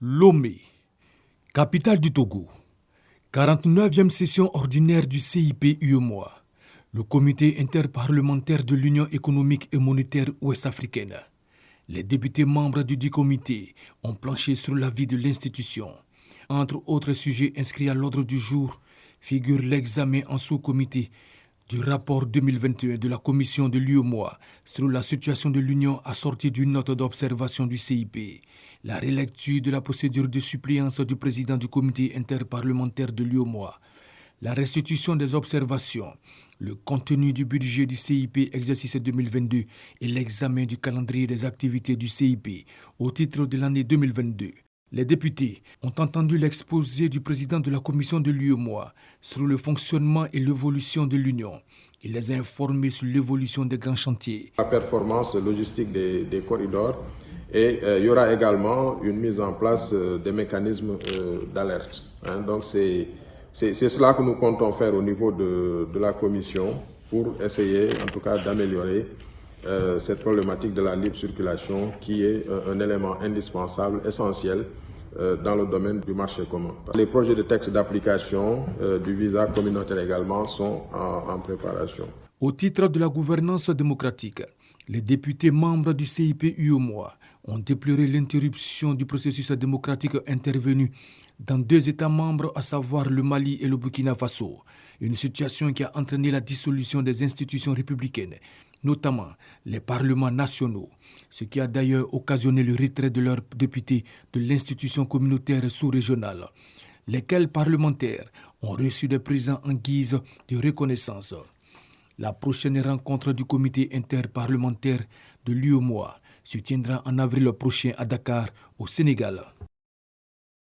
Lomé, capitale du Togo, 49e session ordinaire du CIP-UEMOA, le comité interparlementaire de l'Union économique et monétaire ouest-africaine. Les députés membres du dit comité ont planché sur l'avis de l'institution. Entre autres sujets inscrits à l'ordre du jour figure l'examen en sous-comité du rapport 2021 de la commission de l'UEMOA sur la situation de l'Union assortie d'une note d'observation du CIP, la relecture de la procédure de suppléance du président du comité interparlementaire de l'UEMOA, la restitution des observations, le contenu du budget du CIP exercice 2022 et l'examen du calendrier des activités du CIP au titre de l'année 2022. Les députés ont entendu l'exposé du président de la commission de l'UEMOA sur le fonctionnement et l'évolution de l'Union. Il les a informés sur l'évolution des grands chantiers. La performance logistique des corridors et il y aura également une mise en place des mécanismes d'alerte. Donc c'est cela que nous comptons faire au niveau de la commission pour essayer en tout cas d'améliorer cette problématique de la libre circulation qui est un élément indispensable, essentiel dans le domaine du marché commun. Les projets de texte d'application du visa communautaire également sont en préparation. Au titre de la gouvernance démocratique, les députés membres du CIP-UEMOA ont déploré l'interruption du processus démocratique intervenu dans 2 États membres, à savoir le Mali et le Burkina Faso, une situation qui a entraîné la dissolution des institutions républicaines, notamment les parlements nationaux, ce qui a d'ailleurs occasionné le retrait de leurs députés de l'institution communautaire sous-régionale, lesquels parlementaires ont reçu des présents en guise de reconnaissance. La prochaine rencontre du comité interparlementaire de l'UEMOA se tiendra en avril prochain à Dakar, au Sénégal.